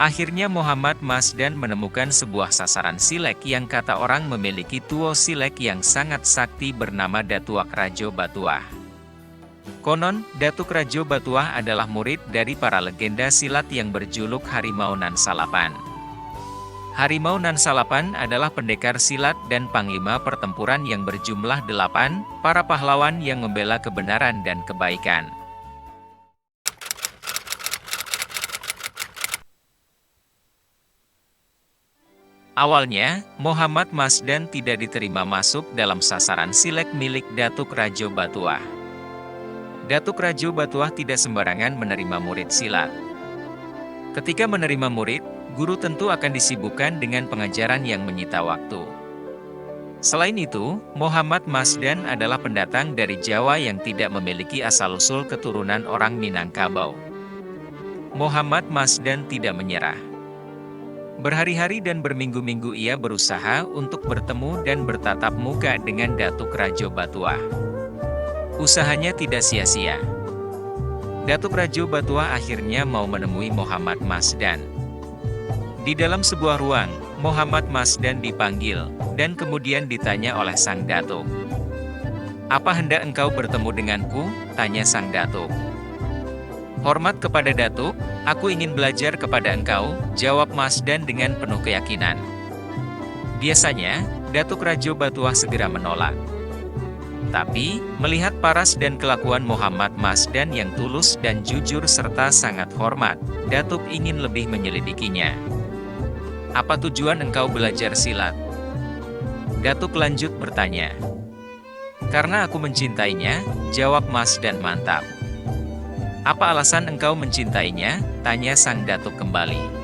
Akhirnya Muhammad Masdan menemukan sebuah sasaran silek yang kata orang memiliki tuo silek yang sangat sakti bernama Datuak Rajo Batuah. Konon, Datuk Rajo Batuah adalah murid dari para legenda silat yang berjuluk Harimau Nan Salapan. Harimau Nan Salapan adalah pendekar silat dan panglima pertempuran yang berjumlah 8, para pahlawan yang membela kebenaran dan kebaikan. Awalnya, Muhammad Masdan tidak diterima masuk dalam sasaran silek milik Datuk Rajo Batuah. Datuk Rajo Batuah tidak sembarangan menerima murid silat. Ketika menerima murid, guru tentu akan disibukkan dengan pengajaran yang menyita waktu. Selain itu, Muhammad Masdan adalah pendatang dari Jawa yang tidak memiliki asal-usul keturunan orang Minangkabau. Muhammad Masdan tidak menyerah. Berhari-hari dan berminggu-minggu ia berusaha untuk bertemu dan bertatap muka dengan Datuk Rajo Batuah. Usahanya tidak sia-sia. Datuk Rajo Batuah akhirnya mau menemui Muhammad Masdan. Di dalam sebuah ruang, Muhammad Masdan dipanggil, dan kemudian ditanya oleh sang datuk. "Apa hendak engkau bertemu denganku?" tanya sang datuk. "Hormat kepada datuk, aku ingin belajar kepada engkau," jawab Masdan dengan penuh keyakinan. Biasanya, Datuk Rajo Batuah segera menolak. Tapi, melihat paras dan kelakuan Muhammad Masdan yang tulus dan jujur serta sangat hormat, Datuk ingin lebih menyelidikinya. "Apa tujuan engkau belajar silat?" Datuk lanjut bertanya. "Karena aku mencintainya," jawab Masdan mantap. "Apa alasan engkau mencintainya?" tanya sang datuk kembali.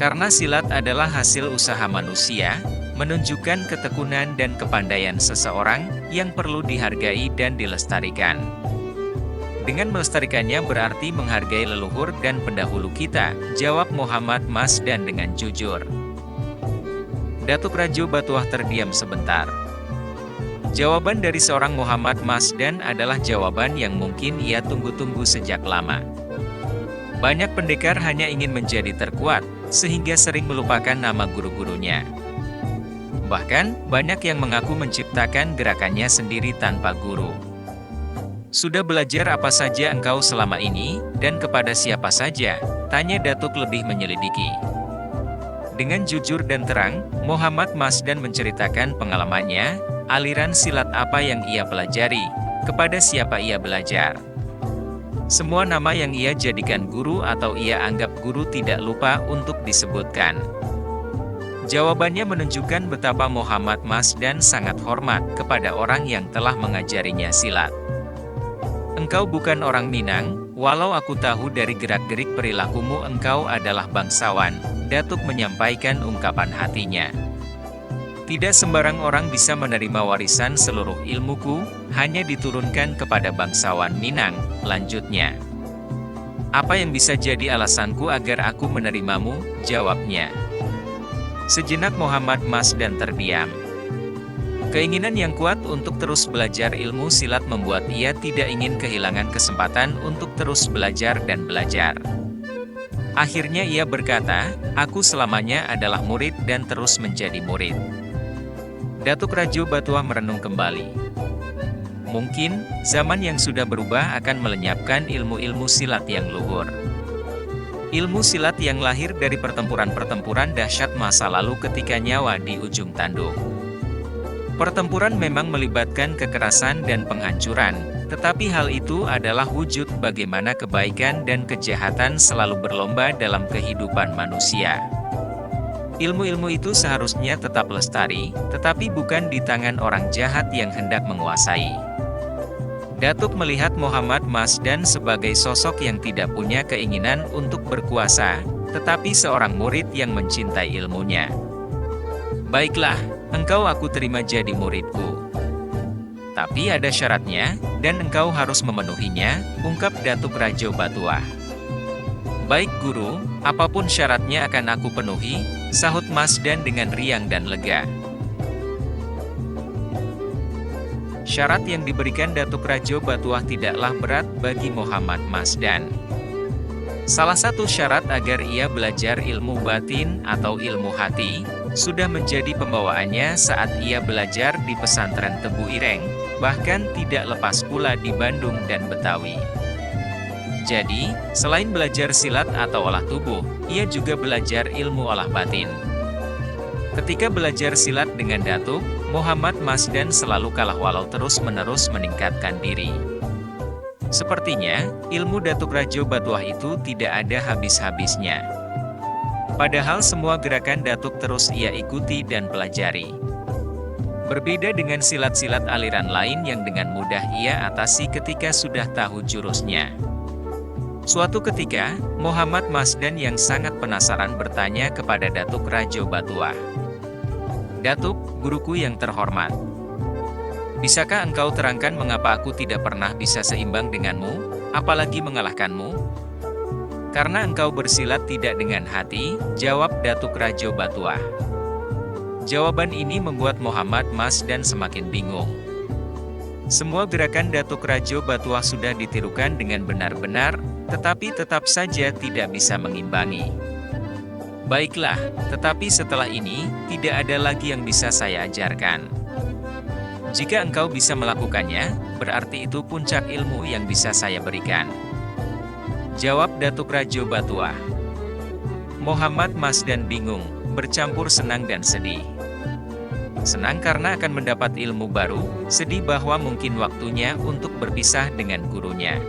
"Karena silat adalah hasil usaha manusia, menunjukkan ketekunan dan kepandaian seseorang yang perlu dihargai dan dilestarikan. Dengan melestarikannya berarti menghargai leluhur dan pendahulu kita," jawab Muhammad Masdan dengan jujur. Datuk Rajo Batuah terdiam sebentar. Jawaban dari seorang Muhammad Masdan adalah jawaban yang mungkin ia tunggu-tunggu sejak lama. Banyak pendekar hanya ingin menjadi terkuat, sehingga sering melupakan nama guru-gurunya. Bahkan, banyak yang mengaku menciptakan gerakannya sendiri tanpa guru. "Sudah belajar apa saja engkau selama ini, dan kepada siapa saja?" tanya Datuk lebih menyelidiki. Dengan jujur dan terang, Muhammad Masdan menceritakan pengalamannya, aliran silat apa yang ia pelajari, kepada siapa ia belajar. Semua nama yang ia jadikan guru atau ia anggap guru tidak lupa untuk disebutkan. Jawabannya menunjukkan betapa Muhammad Masdan sangat hormat kepada orang yang telah mengajarinya silat. "Engkau bukan orang Minang, walau aku tahu dari gerak-gerik perilakumu engkau adalah bangsawan," Datuk menyampaikan ungkapan hatinya. "Tidak sembarang orang bisa menerima warisan seluruh ilmuku, hanya diturunkan kepada bangsawan Minang," lanjutnya. "Apa yang bisa jadi alasanku agar aku menerimamu?" jawabnya. Sejenak Muhammad Masdan terdiam. Keinginan yang kuat untuk terus belajar ilmu silat membuat ia tidak ingin kehilangan kesempatan untuk terus belajar dan belajar. Akhirnya ia berkata, "Aku selamanya adalah murid dan terus menjadi murid." Datuk Rajo Batuah merenung kembali. Mungkin, zaman yang sudah berubah akan melenyapkan ilmu-ilmu silat yang luhur. Ilmu silat yang lahir dari pertempuran-pertempuran dahsyat masa lalu ketika nyawa di ujung tanduk. Pertempuran memang melibatkan kekerasan dan penghancuran, tetapi hal itu adalah wujud bagaimana kebaikan dan kejahatan selalu berlomba dalam kehidupan manusia. Ilmu-ilmu itu seharusnya tetap lestari, tetapi bukan di tangan orang jahat yang hendak menguasai. Datuk melihat Muhammad Masdan sebagai sosok yang tidak punya keinginan untuk berkuasa, tetapi seorang murid yang mencintai ilmunya. "Baiklah, engkau aku terima jadi muridku. Tapi ada syaratnya, dan engkau harus memenuhinya," ungkap Datuk Rajo Batuah. "Baik guru, apapun syaratnya akan aku penuhi," sahut Masdan dengan riang dan lega. Syarat yang diberikan Datuk Rajo Batuah tidaklah berat bagi Muhammad Masdan. Salah satu syarat agar ia belajar ilmu batin atau ilmu hati, sudah menjadi pembawaannya saat ia belajar di pesantren Tebu Ireng, bahkan tidak lepas pula di Bandung dan Betawi. Jadi, selain belajar silat atau olah tubuh, ia juga belajar ilmu olah batin. Ketika belajar silat dengan Datuk, Muhammad Masdan selalu kalah walau terus-menerus meningkatkan diri. Sepertinya, ilmu Datuk Rajo Batuah itu tidak ada habis-habisnya. Padahal semua gerakan Datuk terus ia ikuti dan pelajari. Berbeda dengan silat-silat aliran lain yang dengan mudah ia atasi ketika sudah tahu jurusnya. Suatu ketika, Muhammad Masdan yang sangat penasaran bertanya kepada Datuk Rajo Batuah. "Datuk, guruku yang terhormat. Bisakah engkau terangkan mengapa aku tidak pernah bisa seimbang denganmu, apalagi mengalahkanmu?" "Karena engkau bersilat tidak dengan hati," jawab Datuk Rajo Batuah. Jawaban ini membuat Muhammad Masdan semakin bingung. Semua gerakan Datuk Rajo Batuah sudah ditirukan dengan benar-benar, tetapi tetap saja tidak bisa mengimbangi. "Baiklah, tetapi setelah ini, tidak ada lagi yang bisa saya ajarkan. Jika engkau bisa melakukannya, berarti itu puncak ilmu yang bisa saya berikan," jawab Datuk Rajo Batuah. Muhammad Masdan bingung, bercampur senang dan sedih. Senang karena akan mendapat ilmu baru, sedih bahwa mungkin waktunya untuk berpisah dengan gurunya.